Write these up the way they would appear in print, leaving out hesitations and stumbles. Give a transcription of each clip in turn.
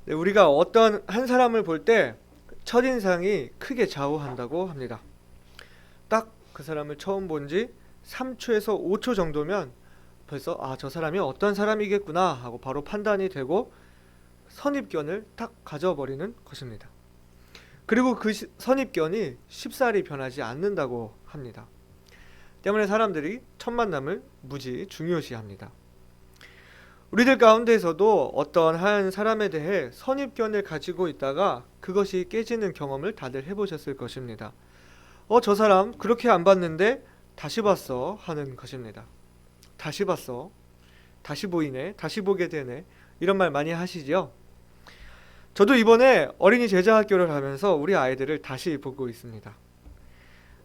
네, 우리가 어떤 한 사람을 볼 때 첫인상이 크게 좌우한다고 합니다. 딱 그 사람을 처음 본 지 3초에서 5초 정도면 벌써 저 사람이 어떤 사람이겠구나 하고 바로 판단이 되고 선입견을 딱 가져버리는 것입니다. 그리고 그 선입견이 쉽사리 변하지 않는다고 합니다. 때문에 사람들이 첫 만남을 무지 중요시합니다. 우리들 가운데에서도 어떤 한 사람에 대해 선입견을 가지고 있다가 그것이 깨지는 경험을 다들 해보셨을 것입니다. 저 사람 그렇게 안 봤는데 다시 봤어 하는 것입니다. 다시 봤어. 다시 보이네. 다시 보게 되네. 이런 말 많이 하시죠? 저도 이번에 어린이 제자학교를 하면서 우리 아이들을 다시 보고 있습니다.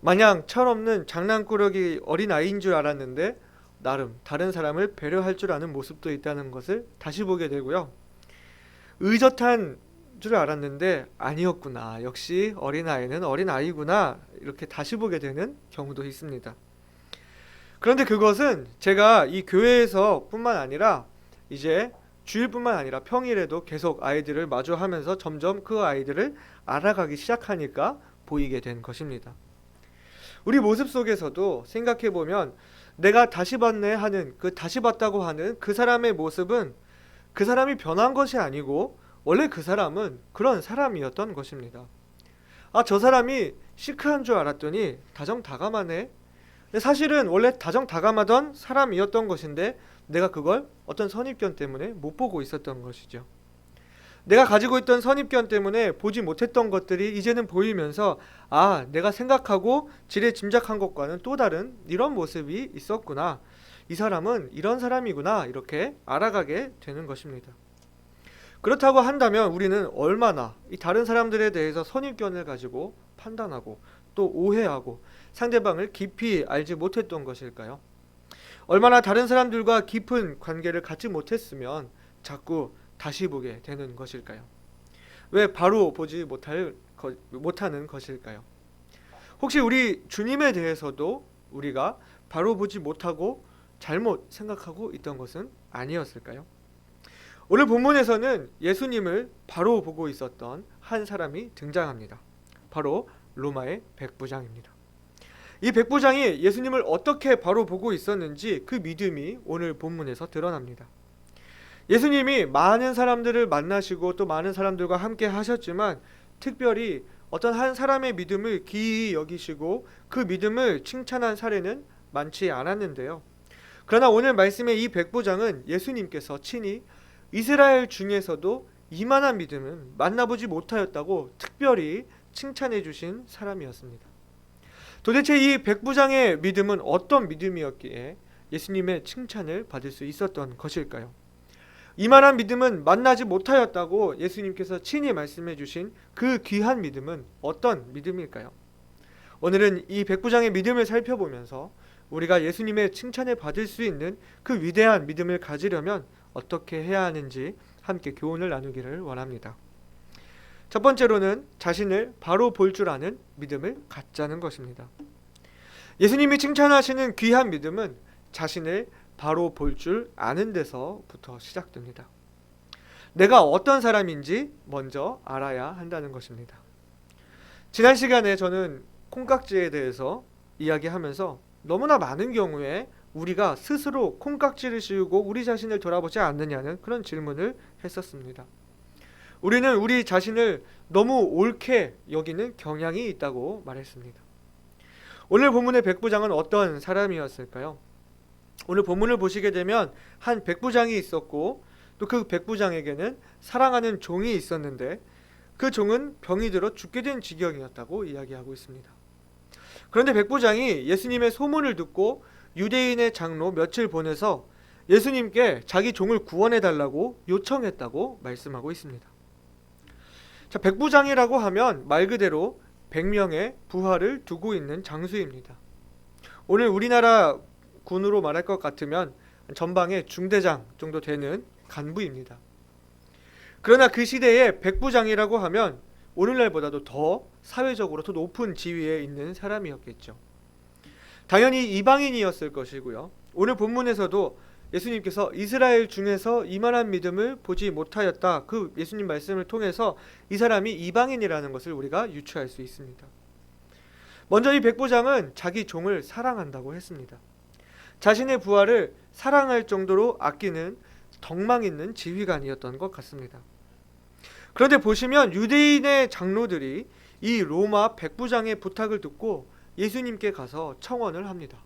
마냥 철없는 장난꾸러기 어린아이인 줄 알았는데 나름 다른 사람을 배려할 줄 아는 모습도 있다는 것을 다시 보게 되고요. 의젓한 줄 알았는데 아니었구나. 역시 어린아이는 어린아이구나. 이렇게 다시 보게 되는 경우도 있습니다. 그런데 그것은 제가 이 교회에서 뿐만 아니라 이제 주일뿐만 아니라 평일에도 계속 아이들을 마주하면서 점점 그 아이들을 알아가기 시작하니까 보이게 된 것입니다. 우리 모습 속에서도 생각해보면 내가 다시 봤네 하는 그 다시 봤다고 하는 그 사람의 모습은 그 사람이 변한 것이 아니고 원래 그 사람은 그런 사람이었던 것입니다. 저 사람이 시크한 줄 알았더니 다정다감하네. 근데 사실은 원래 다정다감하던 사람이었던 것인데 내가 그걸 어떤 선입견 때문에 못 보고 있었던 것이죠. 내가 가지고 있던 선입견 때문에 보지 못했던 것들이 이제는 보이면서 내가 생각하고 지레 짐작한 것과는 또 다른 이런 모습이 있었구나. 이 사람은 이런 사람이구나. 이렇게 알아가게 되는 것입니다. 그렇다고 한다면 우리는 얼마나 이 다른 사람들에 대해서 선입견을 가지고 판단하고 또 오해하고 상대방을 깊이 알지 못했던 것일까요? 얼마나 다른 사람들과 깊은 관계를 갖지 못했으면 자꾸 다시 보게 되는 것일까요? 왜 바로 보지 못하는 것일까요? 혹시 우리 주님에 대해서도 우리가 바로 보지 못하고 잘못 생각하고 있던 것은 아니었을까요? 오늘 본문에서는 예수님을 바로 보고 있었던 한 사람이 등장합니다. 바로 로마의 백부장입니다. 이 백부장이 예수님을 어떻게 바로 보고 있었는지 그 믿음이 오늘 본문에서 드러납니다. 예수님이 많은 사람들을 만나시고 또 많은 사람들과 함께 하셨지만 특별히 어떤 한 사람의 믿음을 기이 여기시고 그 믿음을 칭찬한 사례는 많지 않았는데요. 그러나 오늘 말씀의 이 백부장은 예수님께서 친히 이스라엘 중에서도 이만한 믿음은 만나보지 못하였다고 특별히 칭찬해 주신 사람이었습니다. 도대체 이 백부장의 믿음은 어떤 믿음이었기에 예수님의 칭찬을 받을 수 있었던 것일까요? 이만한 믿음은 만나지 못하였다고 예수님께서 친히 말씀해 주신 그 귀한 믿음은 어떤 믿음일까요? 오늘은 이 백부장의 믿음을 살펴보면서 우리가 예수님의 칭찬을 받을 수 있는 그 위대한 믿음을 가지려면 어떻게 해야 하는지 함께 교훈을 나누기를 원합니다. 첫 번째로는 자신을 바로 볼 줄 아는 믿음을 갖자는 것입니다. 예수님이 칭찬하시는 귀한 믿음은 자신을 바로 볼 줄 아는 데서부터 시작됩니다. 내가 어떤 사람인지 먼저 알아야 한다는 것입니다. 지난 시간에 저는 콩깍지에 대해서 이야기하면서 너무나 많은 경우에 우리가 스스로 콩깍지를 씌우고 우리 자신을 돌아보지 않느냐는 그런 질문을 했었습니다. 우리는 우리 자신을 너무 옳게 여기는 경향이 있다고 말했습니다. 오늘 본문의 백부장은 어떤 사람이었을까요? 오늘 본문을 보시게 되면 한 백부장이 있었고 또 그 백부장에게는 사랑하는 종이 있었는데 그 종은 병이 들어 죽게 된 지경이었다고 이야기하고 있습니다. 그런데 백부장이 예수님의 소문을 듣고 유대인의 장로 몇을 보내서 예수님께 자기 종을 구원해 달라고 요청했다고 말씀하고 있습니다. 백부장이라고 하면 말 그대로 100명의 부하를 두고 있는 장수입니다. 오늘 우리나라 군으로 말할 것 같으면 전방의 중대장 정도 되는 간부입니다. 그러나 그 시대에 백부장이라고 하면 오늘날보다도 더 사회적으로 더 높은 지위에 있는 사람이었겠죠. 당연히 이방인이었을 것이고요. 오늘 본문에서도 예수님께서 이스라엘 중에서 이만한 믿음을 보지 못하였다. 그 예수님 말씀을 통해서 이 사람이 이방인이라는 것을 우리가 유추할 수 있습니다. 먼저 이 백부장은 자기 종을 사랑한다고 했습니다. 자신의 부하를 사랑할 정도로 아끼는 덕망 있는 지휘관이었던 것 같습니다. 그런데 보시면 유대인의 장로들이 이 로마 백부장의 부탁을 듣고 예수님께 가서 청원을 합니다.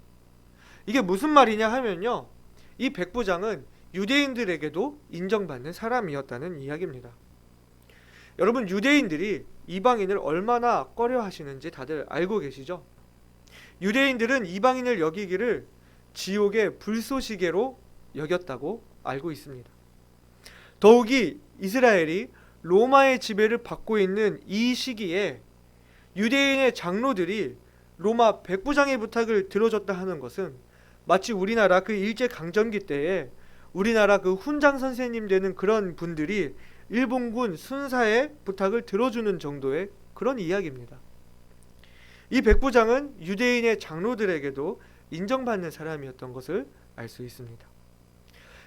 이게 무슨 말이냐 하면요, 이 백부장은 유대인들에게도 인정받는 사람이었다는 이야기입니다. 여러분, 유대인들이 이방인을 얼마나 꺼려 하시는지 다들 알고 계시죠? 유대인들은 이방인을 여기기를 지옥의 불쏘시개로 여겼다고 알고 있습니다. 더욱이 이스라엘이 로마의 지배를 받고 있는 이 시기에 유대인의 장로들이 로마 백부장의 부탁을 들어줬다 하는 것은 마치 우리나라 그 일제강점기 때에 우리나라 그 훈장 선생님 되는 그런 분들이 일본군 순사의 부탁을 들어주는 정도의 그런 이야기입니다. 이 백부장은 유대인의 장로들에게도 인정받는 사람이었던 것을 알 수 있습니다.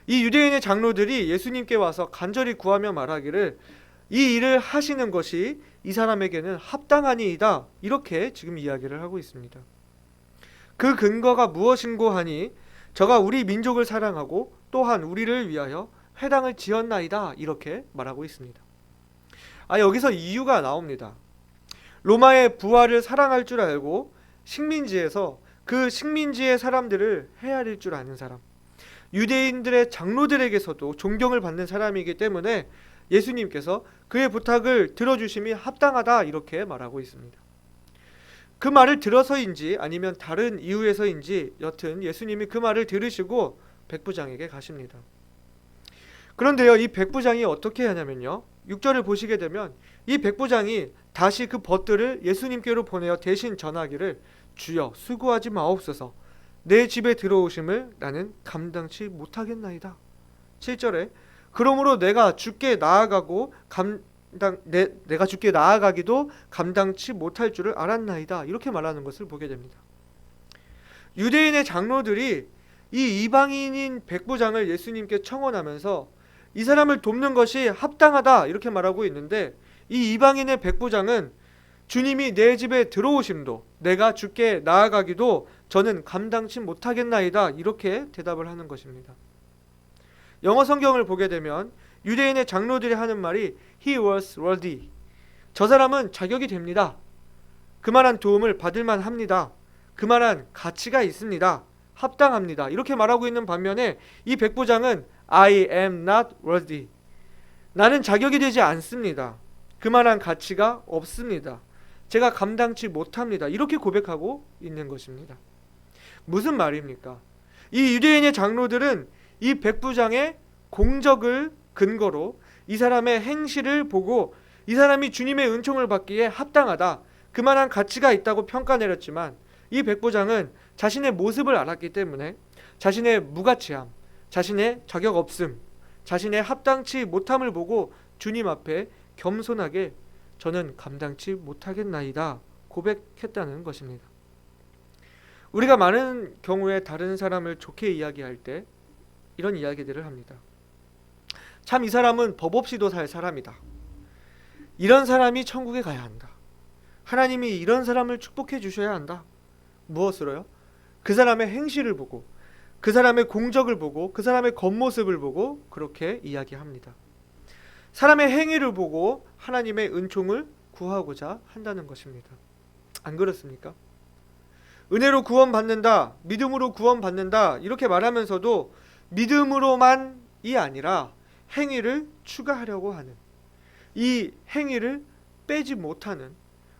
이 유대인의 장로들이 예수님께 와서 간절히 구하며 말하기를 이 일을 하시는 것이 이 사람에게는 합당하니이다, 이렇게 지금 이야기를 하고 있습니다. 그 근거가 무엇인고 하니 저가 우리 민족을 사랑하고 또한 우리를 위하여 회당을 지었나이다, 이렇게 말하고 있습니다. 여기서 이유가 나옵니다. 로마의 부하를 사랑할 줄 알고 식민지에서 그 식민지의 사람들을 헤아릴 줄 아는 사람, 유대인들의 장로들에게서도 존경을 받는 사람이기 때문에 예수님께서 그의 부탁을 들어주심이 합당하다, 이렇게 말하고 있습니다. 그 말을 들어서인지 아니면 다른 이유에서인지 여튼 예수님이 그 말을 들으시고 백부장에게 가십니다. 그런데요, 이 백부장이 어떻게 하냐면요, 6절을 보시게 되면 이 백부장이 다시 그 벗들을 예수님께로 보내어 대신 전하기를 주여 수고하지 마옵소서, 내 집에 들어오심을 나는 감당치 못하겠나이다. 7절에 그러므로 내가 주께 나아가기도 감당치 못할 줄을 알았나이다, 이렇게 말하는 것을 보게 됩니다. 유대인의 장로들이 이 이방인인 백부장을 예수님께 청원하면서 이 사람을 돕는 것이 합당하다, 이렇게 말하고 있는데 이 이방인의 백부장은 주님이 내 집에 들어오심도 내가 주께 나아가기도 저는 감당치 못하겠나이다, 이렇게 대답을 하는 것입니다. 영어 성경을 보게 되면 유대인의 장로들이 하는 말이 He was worthy, 저 사람은 자격이 됩니다, 그만한 도움을 받을 만합니다, 그만한 가치가 있습니다, 합당합니다, 이렇게 말하고 있는 반면에 이 백부장은 I am not worthy, 나는 자격이 되지 않습니다, 그만한 가치가 없습니다, 제가 감당치 못합니다, 이렇게 고백하고 있는 것입니다. 무슨 말입니까? 이 유대인의 장로들은 이 백부장의 공적을 근거로 이 사람의 행실을 보고 이 사람이 주님의 은총을 받기에 합당하다, 그만한 가치가 있다고 평가 내렸지만 이 백부장은 자신의 모습을 알았기 때문에 자신의 무가치함, 자신의 자격 없음, 자신의 합당치 못함을 보고 주님 앞에 겸손하게 저는 감당치 못하겠나이다 고백했다는 것입니다. 우리가 많은 경우에 다른 사람을 좋게 이야기할 때 이런 이야기들을 합니다. 참 이 사람은 법 없이도 살 사람이다, 이런 사람이 천국에 가야 한다, 하나님이 이런 사람을 축복해 주셔야 한다. 무엇으로요? 그 사람의 행실을 보고, 그 사람의 공적을 보고, 그 사람의 겉모습을 보고 그렇게 이야기합니다. 사람의 행위를 보고 하나님의 은총을 구하고자 한다는 것입니다. 안 그렇습니까? 은혜로 구원받는다, 믿음으로 구원받는다, 이렇게 말하면서도 믿음으로만이 아니라 행위를 추가하려고 하는, 이 행위를 빼지 못하는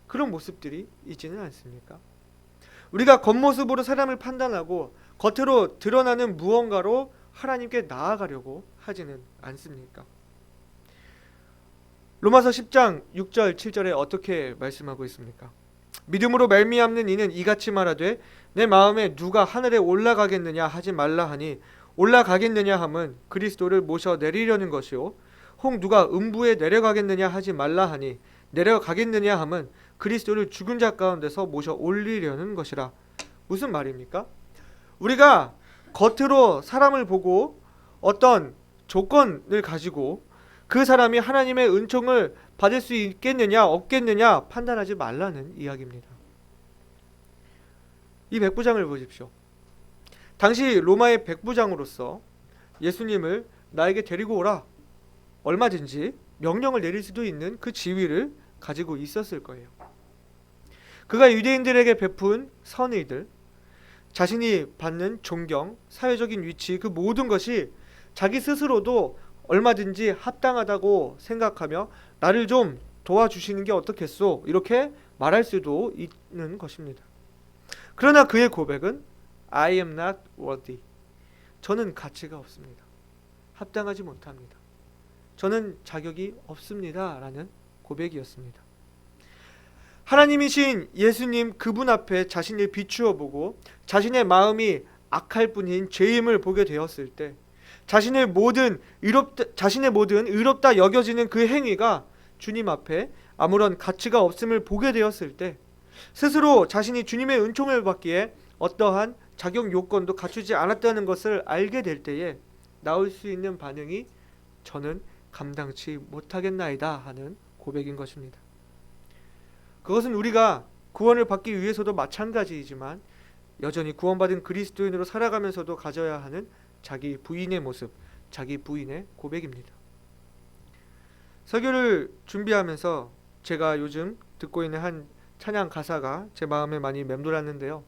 그런 모습들이 있지는 않습니까? 우리가 겉모습으로 사람을 판단하고 겉으로 드러나는 무언가로 하나님께 나아가려고 하지는 않습니까? 로마서 10장 6절 7절에 어떻게 말씀하고 있습니까? 믿음으로 말미암는 이는 이같이 말하되 내 마음에 누가 하늘에 올라가겠느냐 하지 말라 하니 올라가겠느냐 함은 그리스도를 모셔 내리려는 것이요 혹 누가 음부에 내려가겠느냐 하지 말라 하니 내려가겠느냐 함은 그리스도를 죽은 자 가운데서 모셔 올리려는 것이라. 무슨 말입니까? 우리가 겉으로 사람을 보고 어떤 조건을 가지고 그 사람이 하나님의 은총을 받을 수 있겠느냐 없겠느냐 판단하지 말라는 이야기입니다. 이 백부장을 보십시오. 당시 로마의 백부장으로서 예수님을 나에게 데리고 오라, 얼마든지 명령을 내릴 수도 있는 그 지위를 가지고 있었을 거예요. 그가 유대인들에게 베푼 선의들, 자신이 받는 존경, 사회적인 위치, 그 모든 것이 자기 스스로도 얼마든지 합당하다고 생각하며 나를 좀 도와주시는 게 어떻겠소? 이렇게 말할 수도 있는 것입니다. 그러나 그의 고백은 I am not worthy. 저는 가치가 없습니다. 합당하지 못합니다. 저는 자격이 없습니다. 라는 고백이었습니다. 하나님이신 예수님 그분 앞에 자신을 비추어 보고 자신의 마음이 악할 뿐인 죄임을 보게 되었을 때 자신의 모든 의롭다 여겨지는 그 행위가 주님 앞에 아무런 가치가 없음을 보게 되었을 때 스스로 자신이 주님의 은총을 받기에 어떠한 자격 요건도 갖추지 않았다는 것을 알게 될 때에 나올 수 있는 반응이 저는 감당치 못하겠나이다 하는 고백인 것입니다. 그것은 우리가 구원을 받기 위해서도 마찬가지이지만 여전히 구원받은 그리스도인으로 살아가면서도 가져야 하는 자기 부인의 모습, 자기 부인의 고백입니다. 설교를 준비하면서 제가 요즘 듣고 있는 한 찬양 가사가 제 마음에 많이 맴돌았는데요.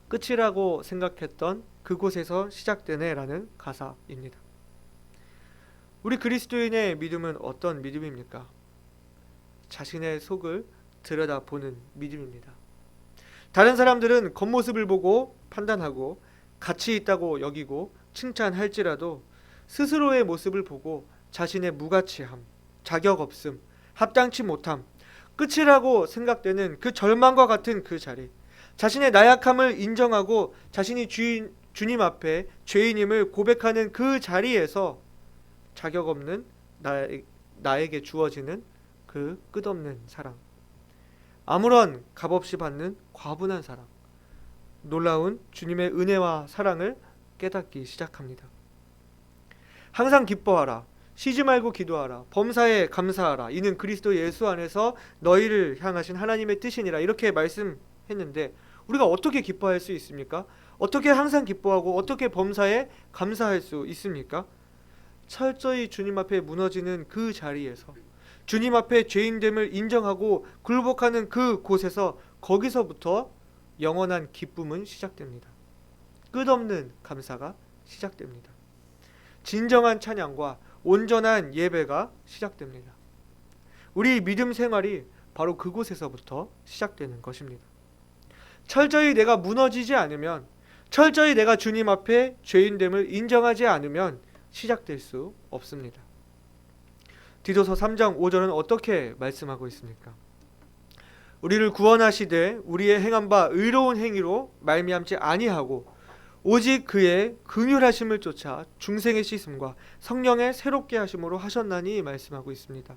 끝이라고 생각했던 그곳에서 시작되네 라는 가사입니다. 우리 그리스도인의 믿음은 어떤 믿음입니까? 자신의 속을 들여다보는 믿음입니다. 다른 사람들은 겉모습을 보고 판단하고 가치 있다고 여기고 칭찬할지라도 스스로의 모습을 보고 자신의 무가치함, 자격 없음, 합당치 못함, 끝이라고 생각되는 그 절망과 같은 그 자리, 자신의 나약함을 인정하고 자신이 주님 앞에 죄인임을 고백하는 그 자리에서 자격 없는 나에게 주어지는 그 끝없는 사랑, 아무런 값없이 받는 과분한 사랑, 놀라운 주님의 은혜와 사랑을 깨닫기 시작합니다. 항상 기뻐하라, 쉬지 말고 기도하라, 범사에 감사하라, 이는 그리스도 예수 안에서 너희를 향하신 하나님의 뜻이니라, 이렇게 말씀했는데 우리가 어떻게 기뻐할 수 있습니까? 어떻게 항상 기뻐하고 어떻게 범사에 감사할 수 있습니까? 철저히 주님 앞에 무너지는 그 자리에서 주님 앞에 죄인됨을 인정하고 굴복하는 그 곳에서 거기서부터 영원한 기쁨은 시작됩니다. 끝없는 감사가 시작됩니다. 진정한 찬양과 온전한 예배가 시작됩니다. 우리 믿음 생활이 바로 그곳에서부터 시작되는 것입니다. 철저히 내가 무너지지 않으면, 철저히 내가 주님 앞에 죄인됨을 인정하지 않으면 시작될 수 없습니다. 디도서 3장 5절은 어떻게 말씀하고 있습니까? 우리를 구원하시되 우리의 행한 바 의로운 행위로 말미암지 아니하고 오직 그의 긍휼하심을 쫓아 중생의 씻음과 성령의 새롭게 하심으로 하셨나니 말씀하고 있습니다.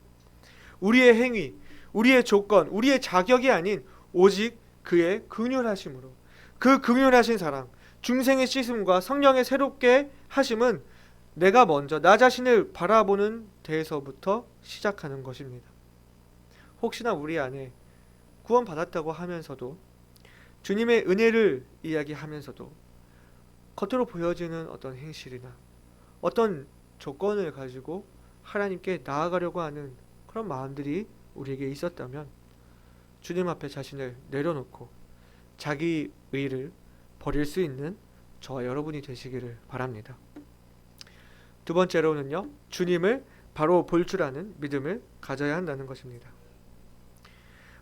우리의 행위, 우리의 조건, 우리의 자격이 아닌 오직 그의 긍휼하심으로, 그 긍휼하신 사랑, 중생의 씻음과 성령의 새롭게 하심은 내가 먼저 나 자신을 바라보는 데에서부터 시작하는 것입니다. 혹시나 우리 안에 구원받았다고 하면서도 주님의 은혜를 이야기하면서도 겉으로 보여지는 어떤 행실이나 어떤 조건을 가지고 하나님께 나아가려고 하는 그런 마음들이 우리에게 있었다면 주님 앞에 자신을 내려놓고 자기 의를 버릴 수 있는 저와 여러분이 되시기를 바랍니다. 두 번째로는요, 주님을 바로 볼 줄 아는 믿음을 가져야 한다는 것입니다.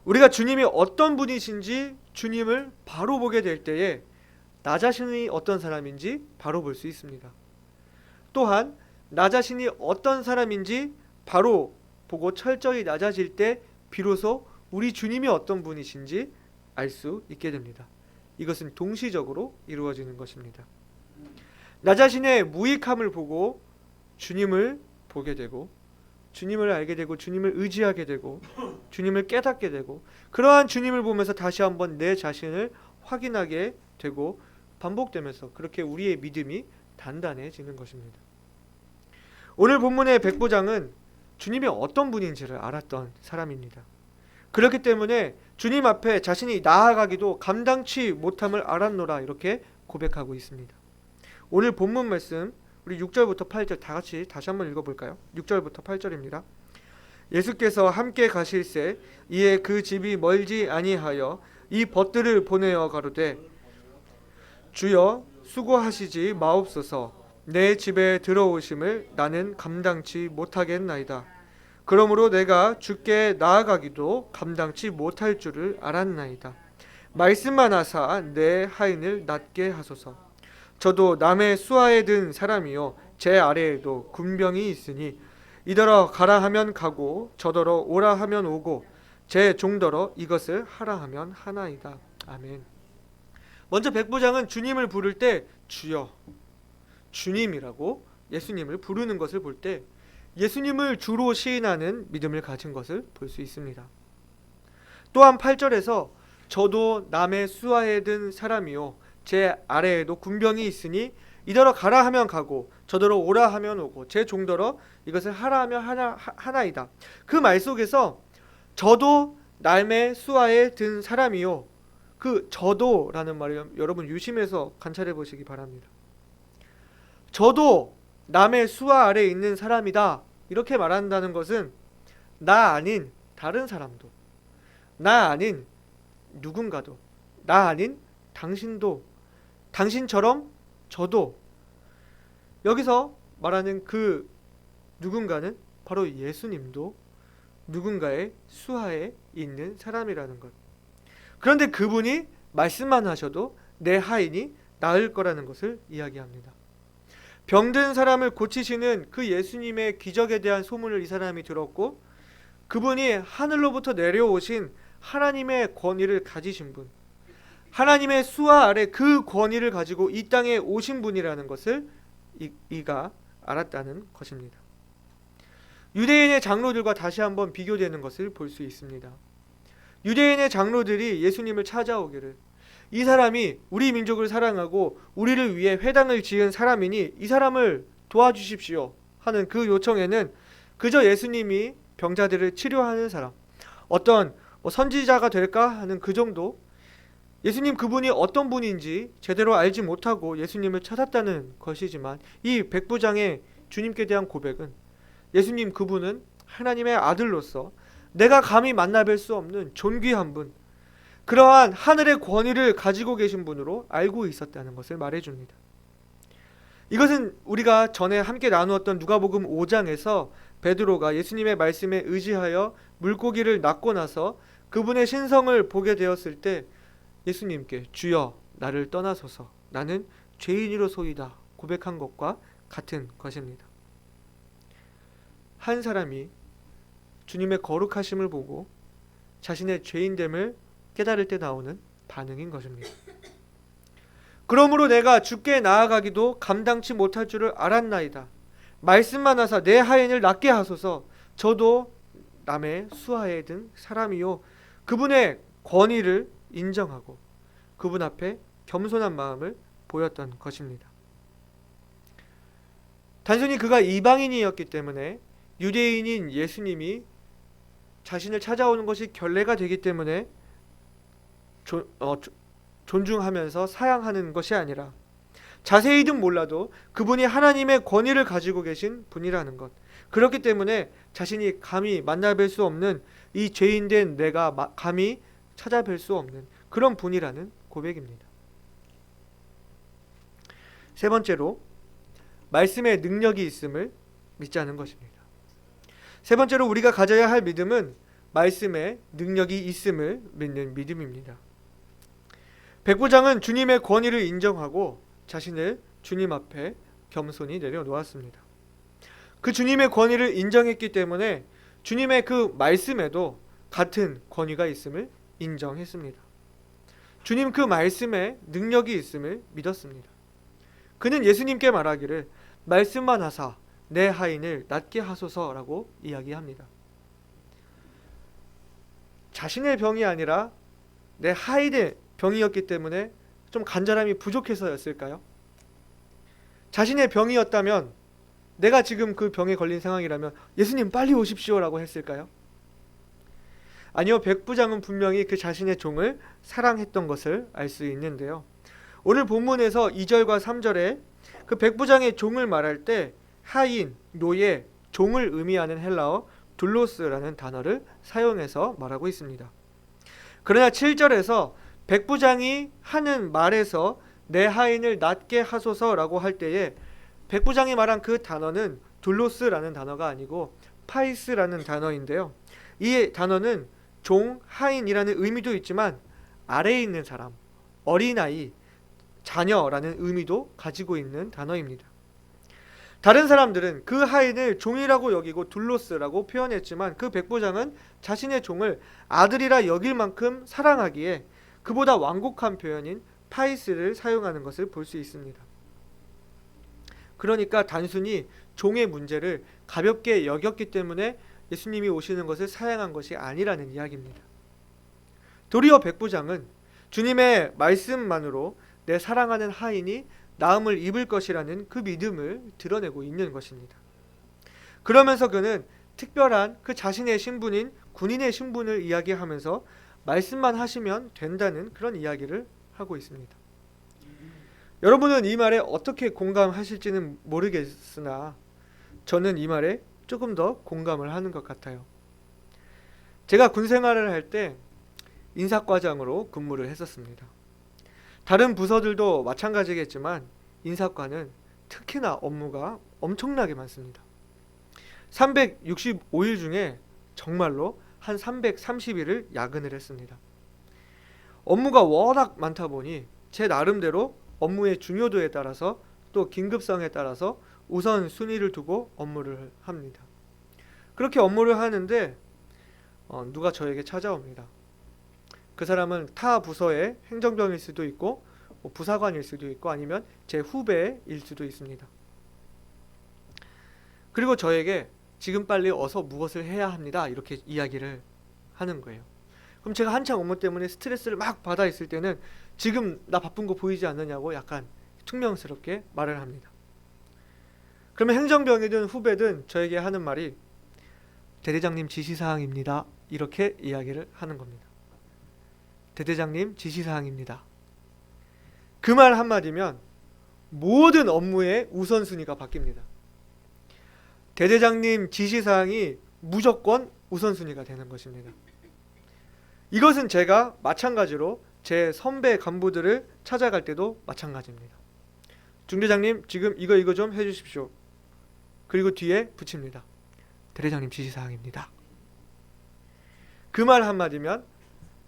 우리가 주님이 어떤 분이신지 주님을 바로 보게 될 때에 나 자신이 어떤 사람인지 바로 볼 수 있습니다. 또한 나 자신이 어떤 사람인지 바로 보고 철저히 낮아질 때 비로소 우리 주님이 어떤 분이신지 알 수 있게 됩니다. 이것은 동시적으로 이루어지는 것입니다. 나 자신의 무익함을 보고 주님을 보게 되고 주님을 알게 되고 주님을 의지하게 되고 주님을 깨닫게 되고 그러한 주님을 보면서 다시 한번 내 자신을 확인하게 되고 반복되면서 그렇게 우리의 믿음이 단단해지는 것입니다. 오늘 본문의 백부장은 주님이 어떤 분인지를 알았던 사람입니다. 그렇기 때문에 주님 앞에 자신이 나아가기도 감당치 못함을 알았노라 이렇게 고백하고 있습니다. 오늘 본문 말씀 우리 6절부터 8절 다 같이 다시 한번 읽어볼까요? 6절부터 8절입니다. 예수께서 함께 가실새 이에 그 집이 멀지 아니하여 이 벗들을 보내어 가로되 주여 수고하시지 마옵소서 내 집에 들어오심을 나는 감당치 못하겠나이다. 그러므로 내가 주께 나아가기도 감당치 못할 줄을 알았나이다. 말씀만 하사 내 하인을 낫게 하소서. 저도 남의 수하에 든 사람이요 제 아래에도 군병이 있으니 이더러 가라 하면 가고 저더러 오라 하면 오고 제 종더러 이것을 하라 하면 하나이다. 아멘. 먼저 백부장은 주님을 부를 때 주여, 주님이라고 예수님을 부르는 것을 볼 때 예수님을 주로 시인하는 믿음을 가진 것을 볼 수 있습니다. 또한 8절에서 저도 남의 수하에 든 사람이요 제 아래에도 군병이 있으니 이더러 가라 하면 가고 저더러 오라 하면 오고 제 종더러 이것을 하라 하면 하나이다. 그 말 속에서 저도 남의 수하에 든 사람이요, 그 저도라는 말을 여러분 유심해서 관찰해 보시기 바랍니다. 저도 남의 수하 아래에 있는 사람이다 이렇게 말한다는 것은 나 아닌 다른 사람도, 나 아닌 누군가도, 나 아닌 당신도, 당신처럼 저도, 여기서 말하는 그 누군가는 바로 예수님도 누군가의 수하에 있는 사람이라는 것. 그런데 그분이 말씀만 하셔도 내 하인이 나을 거라는 것을 이야기합니다. 병든 사람을 고치시는 그 예수님의 기적에 대한 소문을 이 사람이 들었고, 그분이 하늘로부터 내려오신 하나님의 권위를 가지신 분, 하나님의 수하 아래 그 권위를 가지고 이 땅에 오신 분이라는 것을 이가 알았다는 것입니다. 유대인의 장로들과 다시 한번 비교되는 것을 볼 수 있습니다. 유대인의 장로들이 예수님을 찾아오기를 이 사람이 우리 민족을 사랑하고 우리를 위해 회당을 지은 사람이니 이 사람을 도와주십시오 하는 그 요청에는 그저 예수님이 병자들을 치료하는 사람, 어떤 선지자가 될까 하는 그 정도, 예수님 그분이 어떤 분인지 제대로 알지 못하고 예수님을 찾았다는 것이지만, 이 백부장의 주님께 대한 고백은 예수님 그분은 하나님의 아들로서 내가 감히 만나뵐 수 없는 존귀한 분, 그러한 하늘의 권위를 가지고 계신 분으로 알고 있었다는 것을 말해줍니다. 이것은 우리가 전에 함께 나누었던 누가복음 5장에서 베드로가 예수님의 말씀에 의지하여 물고기를 낚고 나서 그분의 신성을 보게 되었을 때 예수님께 주여 나를 떠나소서 나는 죄인이로소이다 고백한 것과 같은 것입니다. 한 사람이 주님의 거룩하심을 보고 자신의 죄인됨을 깨달을 때 나오는 반응인 것입니다. 그러므로 내가 주께 나아가기도 감당치 못할 줄을 알았나이다. 말씀만 하사 내 하인을 낫게 하소서. 저도 남의 수하에 든 사람이요 그분의 권위를 인정하고 그분 앞에 겸손한 마음을 보였던 것입니다. 단순히 그가 이방인이었기 때문에 유대인인 예수님이 자신을 찾아오는 것이 결례가 되기 때문에 존중하면서 사양하는 것이 아니라 자세히든 몰라도 그분이 하나님의 권위를 가지고 계신 분이라는 것, 그렇기 때문에 자신이 감히 만나뵐 수 없는 이 죄인된 내가 감히 찾아뵐 수 없는 그런 분이라는 고백입니다. 세 번째로 말씀에 능력이 있음을 믿자는 것입니다. 세 번째로 우리가 가져야 할 믿음은 말씀에 능력이 있음을 믿는 믿음입니다. 백부장은 주님의 권위를 인정하고 자신을 주님 앞에 겸손히 내려놓았습니다. 그 주님의 권위를 인정했기 때문에 주님의 그 말씀에도 같은 권위가 있음을 인정했습니다. 주님 그 말씀에 능력이 있음을 믿었습니다. 그는 예수님께 말하기를 말씀만 하사 내 하인을 낫게 하소서라고 이야기합니다. 자신의 병이 아니라 내 하인의 병이었기 때문에 좀 간절함이 부족해서였을까요? 자신의 병이었다면, 내가 지금 그 병에 걸린 상황이라면 예수님 빨리 오십시오라고 했을까요? 아니요, 백부장은 분명히 그 자신의 종을 사랑했던 것을 알 수 있는데요. 오늘 본문에서 2절과 3절에 그 백부장의 종을 말할 때 하인, 노예, 종을 의미하는 헬라어 둘로스라는 단어를 사용해서 말하고 있습니다. 그러나 7절에서 백부장이 하는 말에서 내 하인을 낫게 하소서라고 할 때에 백부장이 말한 그 단어는 둘로스라는 단어가 아니고 파이스라는 단어인데요. 이 단어는 종, 하인이라는 의미도 있지만 아래에 있는 사람, 어린아이, 자녀라는 의미도 가지고 있는 단어입니다. 다른 사람들은 그 하인을 종이라고 여기고 둘로스라고 표현했지만 그 백부장은 자신의 종을 아들이라 여길 만큼 사랑하기에 그보다 완곡한 표현인 파이스를 사용하는 것을 볼 수 있습니다. 그러니까 단순히 종의 문제를 가볍게 여겼기 때문에 예수님이 오시는 것을 사양한 것이 아니라는 이야기입니다. 도리어 백부장은 주님의 말씀만으로 내 사랑하는 하인이 나음을 입을 것이라는 그 믿음을 드러내고 있는 것입니다. 그러면서 그는 특별한 그 자신의 신분인 군인의 신분을 이야기하면서 말씀만 하시면 된다는 그런 이야기를 하고 있습니다. 여러분은 이 말에 어떻게 공감하실지는 모르겠으나 저는 이 말에 조금 더 공감을 하는 것 같아요. 제가 군 생활을 할 때 인사과장으로 근무를 했었습니다. 다른 부서들도 마찬가지겠지만 인사과는 특히나 업무가 엄청나게 많습니다. 365일 중에 정말로 한 330일을 야근을 했습니다. 업무가 워낙 많다 보니 제 나름대로 업무의 중요도에 따라서 또 긴급성에 따라서 우선 순위를 두고 업무를 합니다. 그렇게 업무를 하는데 누가 저에게 찾아옵니다. 그 사람은 타 부서의 행정병일 수도 있고 부사관일 수도 있고 아니면 제 후배일 수도 있습니다. 그리고 저에게 지금 빨리 어서 무엇을 해야 합니다. 이렇게 이야기를 하는 거예요. 그럼 제가 한창 업무 때문에 스트레스를 막 받아 있을 때는 지금 나 바쁜 거 보이지 않느냐고 약간 퉁명스럽게 말을 합니다. 그러면 행정병이든 후배든 저에게 하는 말이 대대장님 지시사항입니다. 이렇게 이야기를 하는 겁니다. 대대장님 지시사항입니다. 그 말 한마디면 모든 업무의 우선순위가 바뀝니다. 대대장님 지시사항이 무조건 우선순위가 되는 것입니다. 이것은 제가 마찬가지로 제 선배 간부들을 찾아갈 때도 마찬가지입니다. 중대장님 지금 이거 좀 해주십시오. 그리고 뒤에 붙입니다. 대대장님 지시사항입니다. 그 말 한마디면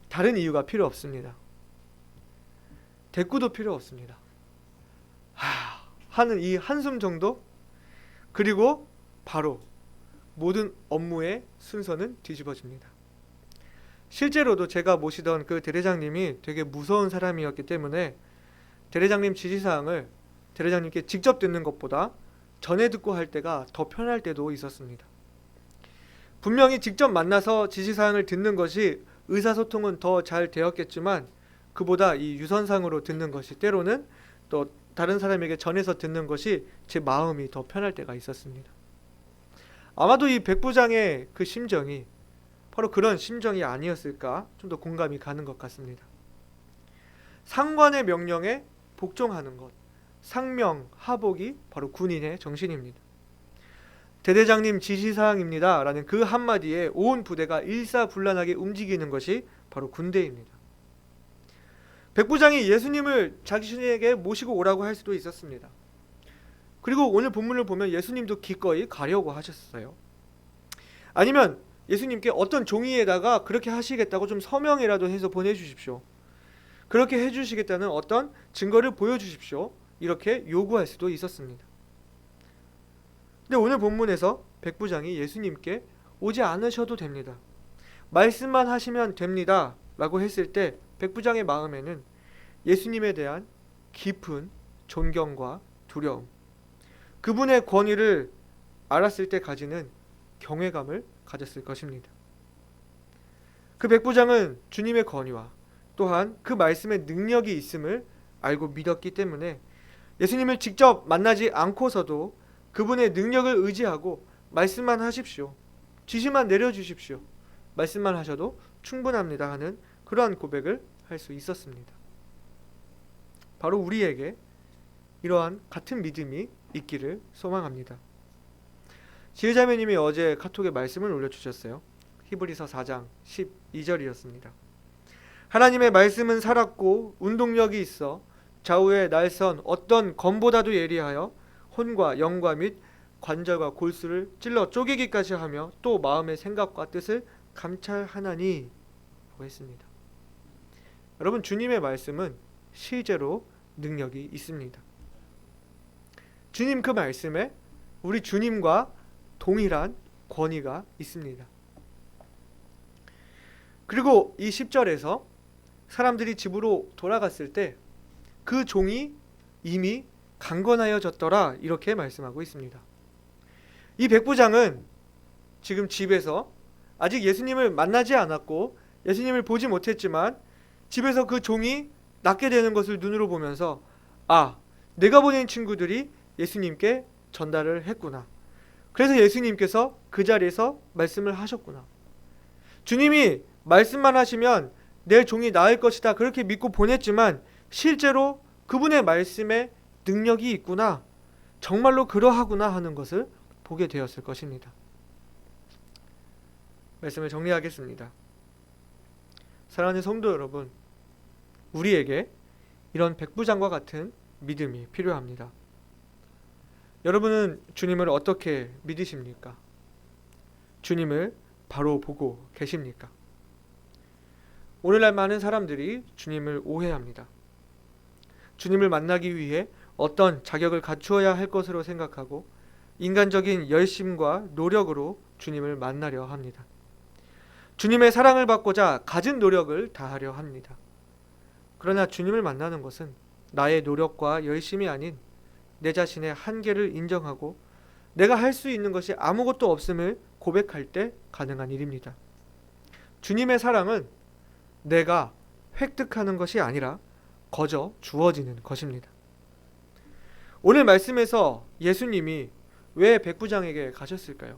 다른 이유가 필요 없습니다. 대꾸도 필요 없습니다. 하는 이 한숨 정도, 그리고 바로 모든 업무의 순서는 뒤집어집니다. 실제로도 제가 모시던 그 대대장님이 되게 무서운 사람이었기 때문에 대대장님 지시사항을 대대장님께 직접 듣는 것보다 전에 듣고 할 때가 더 편할 때도 있었습니다. 분명히 직접 만나서 지시사항을 듣는 것이 의사소통은 더 잘 되었겠지만 그보다 이 유선상으로 듣는 것이 때로는 또 다른 사람에게 전해서 듣는 것이 제 마음이 더 편할 때가 있었습니다. 아마도 이 백부장의 그 심정이 바로 그런 심정이 아니었을까 좀 더 공감이 가는 것 같습니다. 상관의 명령에 복종하는 것, 상명, 하복이 바로 군인의 정신입니다. 대대장님 지시사항입니다 라는 그 한마디에 온 부대가 일사불란하게 움직이는 것이 바로 군대입니다. 백부장이 예수님을 자신에게 모시고 오라고 할 수도 있었습니다. 그리고 오늘 본문을 보면 예수님도 기꺼이 가려고 하셨어요. 아니면 예수님께 어떤 종이에다가 그렇게 하시겠다고 좀 서명이라도 해서 보내주십시오. 그렇게 해주시겠다는 어떤 증거를 보여주십시오. 이렇게 요구할 수도 있었습니다. 근데 오늘 본문에서 백부장이 예수님께 오지 않으셔도 됩니다. 말씀만 하시면 됩니다. 라고 했을 때 백부장의 마음에는 예수님에 대한 깊은 존경과 두려움, 그분의 권위를 알았을 때 가지는 경외감을 가졌을 것입니다. 그 백부장은 주님의 권위와 또한 그 말씀의 능력이 있음을 알고 믿었기 때문에 예수님을 직접 만나지 않고서도 그분의 능력을 의지하고 말씀만 하십시오. 지시만 내려주십시오. 말씀만 하셔도 충분합니다 하는 그러한 고백을 할 수 있었습니다. 바로 우리에게 이러한 같은 믿음이 있기를 소망합니다. 지혜자매님이 어제 카톡에 말씀을 올려주셨어요. 히브리서 4장 12절이었습니다. 하나님의 말씀은 살았고 운동력이 있어 좌우의 날선 어떤 검보다도 예리하여 혼과 영과 및 관절과 골수를 찔러 쪼개기까지 하며 또 마음의 생각과 뜻을 감찰하나니 라고 했습니다. 여러분, 주님의 말씀은 실제로 능력이 있습니다. 주님 그 말씀에 우리 주님과 동일한 권위가 있습니다. 그리고 이 10절에서 사람들이 집으로 돌아갔을 때 그 종이 이미 강건하여졌더라 이렇게 말씀하고 있습니다. 이 백부장은 지금 집에서 아직 예수님을 만나지 않았고 예수님을 보지 못했지만 집에서 그 종이 낫게 되는 것을 눈으로 보면서 내가 보낸 친구들이 예수님께 전달을 했구나. 그래서 예수님께서 그 자리에서 말씀을 하셨구나. 주님이 말씀만 하시면 내 종이 나을 것이다 그렇게 믿고 보냈지만 실제로 그분의 말씀에 능력이 있구나, 정말로 그러하구나 하는 것을 보게 되었을 것입니다. 말씀을 정리하겠습니다. 사랑하는 성도 여러분, 우리에게 이런 백부장과 같은 믿음이 필요합니다. 여러분은 주님을 어떻게 믿으십니까? 주님을 바로 보고 계십니까? 오늘날 많은 사람들이 주님을 오해합니다. 주님을 만나기 위해 어떤 자격을 갖추어야 할 것으로 생각하고 인간적인 열심과 노력으로 주님을 만나려 합니다. 주님의 사랑을 받고자 가진 노력을 다하려 합니다. 그러나 주님을 만나는 것은 나의 노력과 열심이 아닌 내 자신의 한계를 인정하고 내가 할 수 있는 것이 아무것도 없음을 고백할 때 가능한 일입니다. 주님의 사랑은 내가 획득하는 것이 아니라 거저 주어지는 것입니다. 오늘 말씀에서 예수님이 왜 백부장에게 가셨을까요?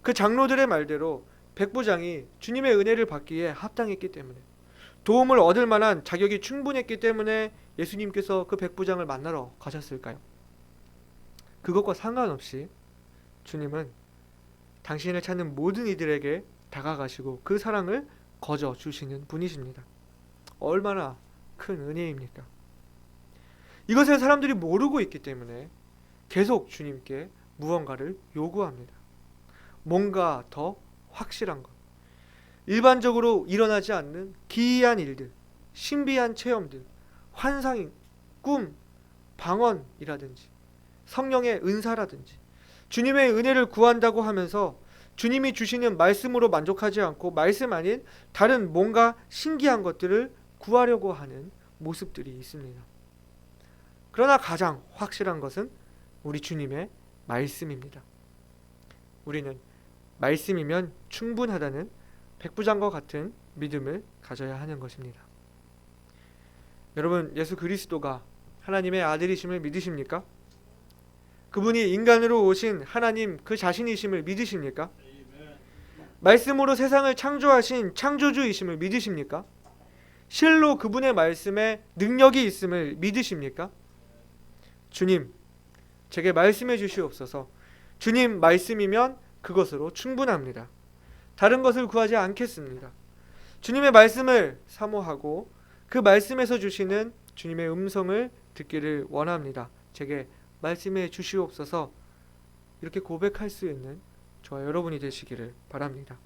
그 장로들의 말대로 백부장이 주님의 은혜를 받기에 합당했기 때문에, 도움을 얻을 만한 자격이 충분했기 때문에 예수님께서 그 백부장을 만나러 가셨을까요? 그것과 상관없이 주님은 당신을 찾는 모든 이들에게 다가가시고 그 사랑을 거저 주시는 분이십니다. 얼마나 큰 은혜입니까? 이것을 사람들이 모르고 있기 때문에 계속 주님께 무언가를 요구합니다. 뭔가 더 확실한 것, 일반적으로 일어나지 않는 기이한 일들, 신비한 체험들, 환상, 꿈, 방언이라든지 성령의 은사라든지 주님의 은혜를 구한다고 하면서 주님이 주시는 말씀으로 만족하지 않고 말씀 아닌 다른 뭔가 신기한 것들을 구하려고 하는 모습들이 있습니다. 그러나 가장 확실한 것은 우리 주님의 말씀입니다. 우리는 말씀이면 충분하다는 백부장과 같은 믿음을 가져야 하는 것입니다. 여러분, 예수 그리스도가 하나님의 아들이심을 믿으십니까? 그분이 인간으로 오신 하나님 그 자신이심을 믿으십니까? 말씀으로 세상을 창조하신 창조주이심을 믿으십니까? 실로 그분의 말씀에 능력이 있음을 믿으십니까? 주님, 제게 말씀해 주시옵소서. 주님 말씀이면 그것으로 충분합니다. 다른 것을 구하지 않겠습니다. 주님의 말씀을 사모하고 그 말씀에서 주시는 주님의 음성을 듣기를 원합니다. 제게 말씀해 주시옵소서. 이렇게 고백할 수 있는 저와 여러분이 되시기를 바랍니다.